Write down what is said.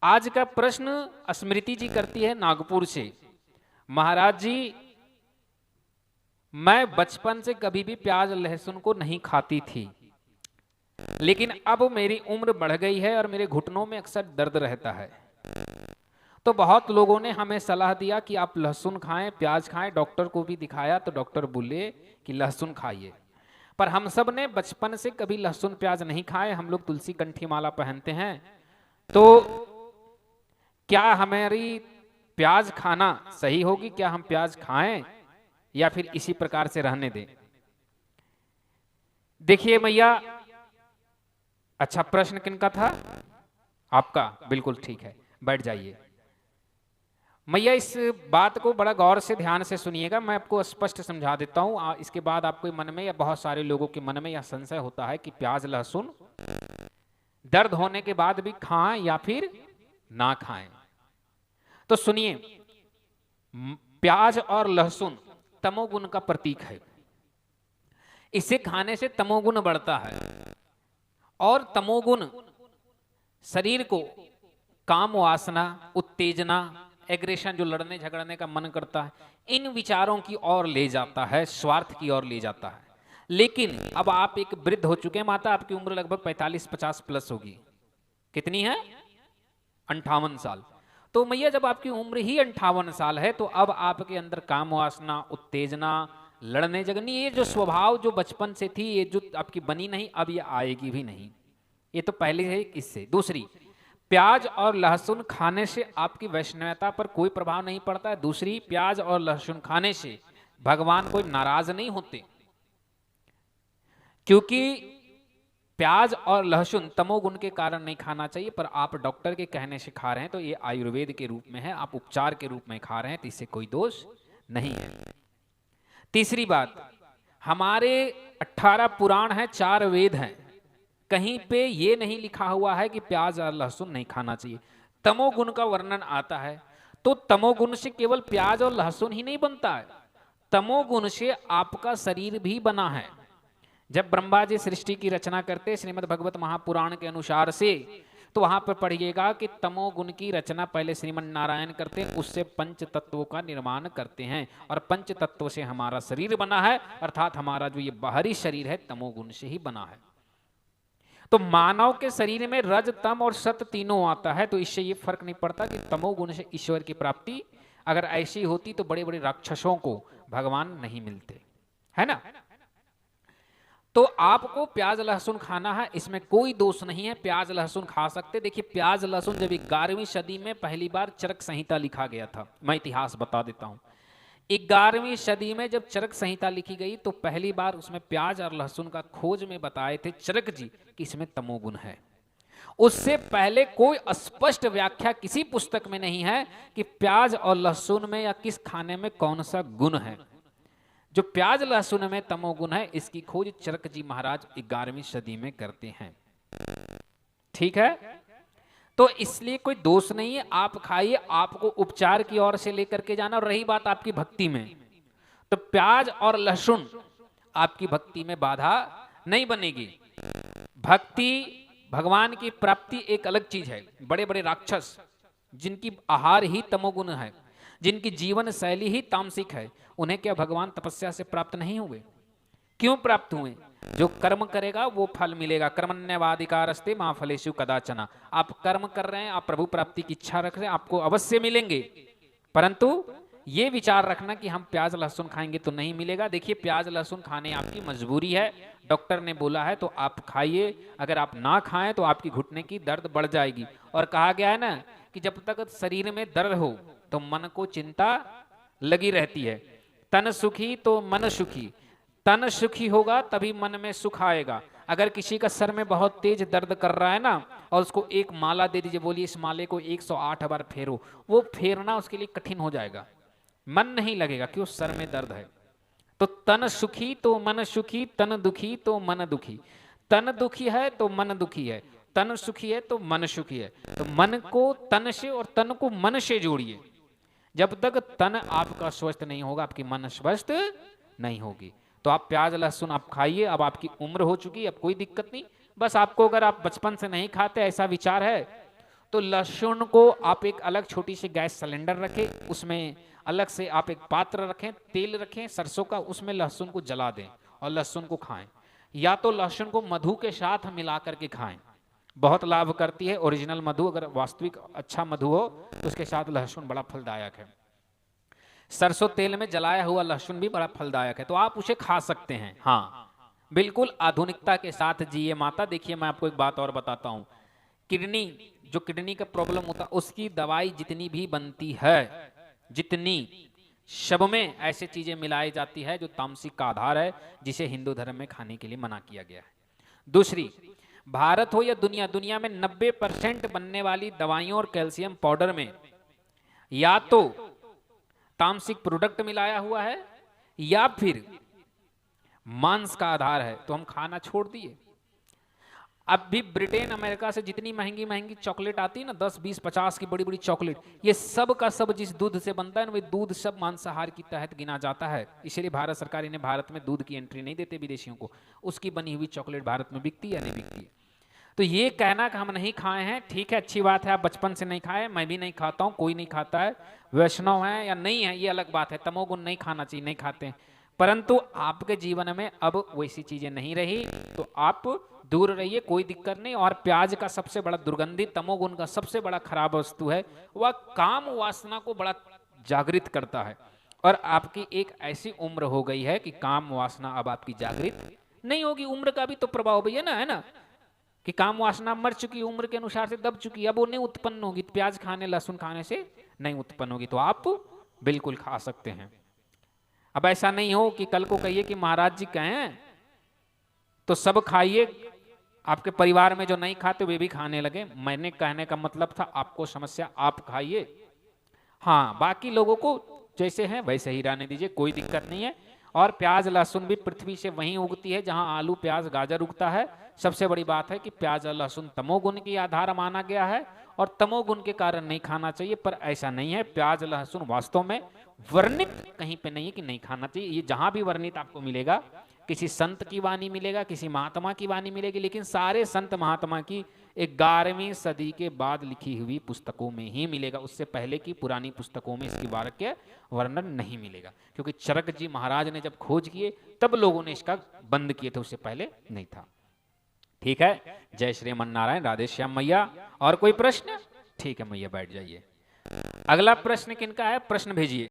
आज का प्रश्न स्मृति जी करती है नागपुर से। महाराज जी, मैं बचपन से कभी भी प्याज लहसुन को नहीं खाती थी, लेकिन अब मेरी उम्र बढ़ गई है और मेरे घुटनों में अक्सर दर्द रहता है। तो बहुत लोगों ने हमें सलाह दिया कि आप लहसुन खाएं, प्याज खाएं। डॉक्टर को भी दिखाया तो डॉक्टर बोले कि लहसुन खाइए, पर हम सब ने बचपन से कभी लहसुन प्याज नहीं खाए। हम लोग तुलसी कंठी माला पहनते हैं, तो क्या हमारी प्याज खाना सही होगी? क्या हम प्याज खाएं या फिर इसी प्रकार से रहने दें? देखिए मैया, अच्छा प्रश्न किनका था? आपका, बिल्कुल ठीक है, बैठ जाइए। मैया, इस बात को बड़ा गौर से ध्यान से सुनिएगा, मैं आपको स्पष्ट समझा देता हूं। इसके बाद आपके मन में या बहुत सारे लोगों के मन में यह संशय होता है कि प्याज लहसुन दर्द होने के बाद भी खाएं या फिर ना खाएं। तो सुनिए, प्याज और लहसुन तमोगुण का प्रतीक है। इसे खाने से तमोगुण बढ़ता है और तमोगुण शरीर को काम वासना, उत्तेजना, एग्रेशन, जो लड़ने झगड़ने का मन करता है, इन विचारों की ओर ले जाता है, स्वार्थ की ओर ले जाता है। लेकिन अब आप एक वृद्ध हो चुके हैं माता, आपकी उम्र लगभग 45-50 प्लस होगी। कितनी है? 58 साल। तो मैया, जब आपकी उम्र ही 58 साल है तो अब आपके अंदर काम वासना, उत्तेजना, लड़ने झगड़ने, ये जो स्वभाव जो बचपन से थी, ये जो आपकी बनी नहीं, अब ये आएगी भी नहीं। ये तो पहले है इससे। दूसरी, प्याज और लहसुन खाने से आपकी वैष्णवता पर कोई प्रभाव नहीं पड़ता है। दूसरी, प्याज और लहसुन खाने से भगवान कोई नाराज नहीं होते, क्योंकि प्याज और लहसुन तमोगुण के कारण नहीं खाना चाहिए, पर आप डॉक्टर के कहने से खा रहे हैं तो ये आयुर्वेद के रूप में है, आप उपचार के रूप में खा रहे हैं, तो इससे कोई दोष नहीं है। तीसरी बात, हमारे 18 पुराण हैं, 4 वेद हैं, कहीं पे ये नहीं लिखा हुआ है कि प्याज और लहसुन नहीं खाना चाहिए। तमोगुण का वर्णन आता है, तो तमोगुण से केवल प्याज और लहसुन ही नहीं बनता है, तमोगुण से आपका शरीर भी बना है। जब ब्रह्मा जी सृष्टि की रचना करते श्रीमद् भगवत महापुराण के अनुसार से, तो वहां पर पढ़िएगा कि तमोगुण की रचना पहले श्रीमन नारायण करते हैं, उससे पंच तत्वों का निर्माण करते हैं, और पंच तत्वों से हमारा शरीर बना है, अर्थात हमारा जो ये बाहरी शरीर है तमोगुण से ही बना है। तो मानव के शरीर में रज, तम और सत तीनों आता है, तो इससे ये फर्क नहीं पड़ता कि तमोगुण से ईश्वर की प्राप्ति अगर ऐसी होती तो बड़े बड़े राक्षसों को भगवान नहीं मिलते, है ना। तो आपको प्याज लहसुन खाना है, इसमें कोई दोष नहीं है, प्याज लहसुन खा सकते। देखिए, प्याज लहसुन जब 11वीं सदी में पहली बार चरक संहिता लिखा गया था, मैं इतिहास बता देता हूं। 11वीं सदी में जब चरक संहिता लिखी गई तो पहली बार उसमें प्याज और लहसुन का खोज में बताए थे चरक जी कि इसमें तमोगुण है। उससे पहले कोई स्पष्ट व्याख्या किसी पुस्तक में नहीं है कि प्याज और लहसुन में या किस खाने में कौन सा गुण है। जो प्याज लहसुन में तमोगुण है, इसकी खोज चरक जी महाराज 11वीं सदी में करते हैं। ठीक है, तो इसलिए कोई दोष नहीं है, आप खाइए, आपको उपचार की ओर से लेकर के जाना। और रही बात आपकी भक्ति में, तो प्याज और लहसुन आपकी भक्ति में बाधा नहीं बनेगी। भक्ति, भगवान की प्राप्ति एक अलग चीज है। बड़े बड़े राक्षस जिनकी आहार ही तमोगुण है, जिनकी जीवन शैली ही तामसिक है, उन्हें क्या भगवान तपस्या से प्राप्त नहीं हुए? क्यों प्राप्त हुए? जो कर्म करेगा वो फल मिलेगा। कर्मण्यवाधिकारस्ते मां फलेषु कदाचन। आप कर्म कर रहे हैं, आप प्रभु प्राप्ति की इच्छा रख रहे हैं, आपको अवश्य मिलेंगे, परंतु ये विचार रखना कि हम प्याज लहसुन खाएंगे तो नहीं मिलेगा। देखिए, प्याज लहसुन खाने आपकी मजबूरी है, डॉक्टर ने बोला है तो आप खाइए। अगर आप ना खाएं तो आपकी घुटने की दर्द बढ़ जाएगी। और कहा गया है ना कि जब तक शरीर में दर्द हो तो मन को चिंता लगी रहती है। तन सुखी तो मन सुखी, तन सुखी होगा तभी मन में सुख आएगा। अगर किसी का सर में बहुत तेज दर्द कर रहा है ना, और उसको एक माला दे दीजिए, बोलिए इस माले को 108 बार फेरो, वो फेरना उसके लिए कठिन हो जाएगा, मन नहीं लगेगा, क्यों? सर में दर्द है। तो तन सुखी तो मन सुखी, तन दुखी तो मन दुखी। तन दुखी है तो मन दुखी है, तन सुखी है तो मन सुखी है। तो मन को तन से और तन को मन से जोड़िए। जब तक तन आपका स्वस्थ नहीं होगा, आपकी मन स्वस्थ नहीं होगी। तो आप प्याज लहसुन आप खाइए, अब आपकी उम्र हो चुकी है, अब कोई दिक्कत नहीं। बस आपको, अगर आप बचपन से नहीं खाते, ऐसा विचार है, तो लहसुन को आप एक अलग छोटी सी गैस सिलेंडर रखें, उसमें अलग से आप एक पात्र रखें, तेल रखें सरसों का, उसमें लहसुन को जला दें और लहसुन को खाएं। या तो लहसुन को मधु के साथ मिला करके खाएं, बहुत लाभ करती है ओरिजिनल मधु, अगर वास्तविक अच्छा मधु हो तो उसके साथ लहसुन बड़ा फलदायक है। सरसों तेल में जलाया हुआ लहसुन भी बड़ा फलदायक है, तो आप उसे खा सकते हैं। हाँ, बिल्कुल आधुनिकता के साथ जिए माता। देखिए मैं आपको एक बात और बताता हूं, किडनी, जो किडनी का प्रॉब्लम होता है उसकी दवाई जितनी भी बनती है, जितनी, सब में ऐसे चीजें मिलाई जाती है जो तामसिक का आधार है, जिसे हिंदू धर्म में खाने के लिए मना किया गया है। दूसरी, भारत हो या दुनिया, दुनिया में 90% बनने वाली दवाइयों और कैल्शियम पाउडर में या तो तामसिक प्रोडक्ट मिलाया हुआ है या फिर मांस का आधार है, तो हम खाना छोड़ दिए। अब भी ब्रिटेन अमेरिका से जितनी महंगी महंगी चॉकलेट आती है ना, 10 20 50 की बड़ी बड़ी चॉकलेट, ये सब का सब जिस दूध से बनता है ना, वे दूध सब मांसाहार के तहत गिना जाता है। इसलिए भारत सरकार इन्हें भारत में दूध की एंट्री नहीं देते विदेशियों को। उसकी बनी हुई चॉकलेट भारत में बिकती है या नहीं बिकती है? तो ये कहना कि हम नहीं खाए हैं, ठीक है, अच्छी बात है, आप बचपन से नहीं खाए, मैं भी नहीं खाता हूं, कोई नहीं खाता है, वैष्णव है या नहीं है ये अलग बात है, तमोगुण नहीं खाना चाहिए, नहीं खाते हैं, परंतु आपके जीवन में अब वैसी चीजें नहीं रही तो आप दूर रहिए, कोई दिक्कत नहीं। और प्याज का सबसे बड़ा दुर्गंधित तमोगुण का सबसे बड़ा खराब वस्तु है, वह काम वासना को बड़ा जागृत करता है। और आपकी एक ऐसी उम्र हो गई है कि काम वासना अब आपकी जागृत नहीं होगी। उम्र का भी तो प्रभाव भैया ना, है ना, कि काम वासना मर चुकी, उम्र के अनुसार से दब चुकी, अब वो नहीं उत्पन्न होगी। प्याज खाने लहसुन खाने से नहीं उत्पन्न होगी, तो आप बिल्कुल खा सकते हैं। अब ऐसा नहीं हो कि कल को कहिए कि महाराज जी कहें तो सब खाइए, आपके परिवार में जो नहीं खाते वे भी खाने लगे। मैंने कहने का मतलब था आपको समस्या, आप खाइए, हाँ, बाकी लोगों को जैसे हैं वैसे ही रहने दीजिए, कोई दिक्कत नहीं है। और प्याज लहसुन भी पृथ्वी से वहीं उगती है जहां आलू प्याज गाजर उगता है। सबसे बड़ी बात है कि प्याज और लहसुन तमोगुण की आधार माना गया है और तमोगुण के कारण नहीं खाना चाहिए, पर ऐसा नहीं है। प्याज लहसुन वास्तव में वर्णित कहीं पे नहीं है कि नहीं खाना चाहिए। ये जहां भी वर्णित आपको मिलेगा, किसी संत की वाणी मिलेगा, किसी महात्मा की वाणी मिलेगी, लेकिन सारे संत महात्मा की 11वीं सदी के बाद लिखी हुई पुस्तकों में ही मिलेगा। उससे पहले की पुरानी पुस्तकों में इसकी वाक्य वर्णन नहीं मिलेगा, क्योंकि चरक जी महाराज ने जब खोज किए तब लोगों ने इसका बंद किए थे, उससे पहले नहीं था। ठीक है, जय श्रीमन नारायण, राधे श्याम मैया। और कोई प्रश्न? ठीक है मैया, बैठ जाइए। अगला प्रश्न किनका है? प्रश्न भेजिए।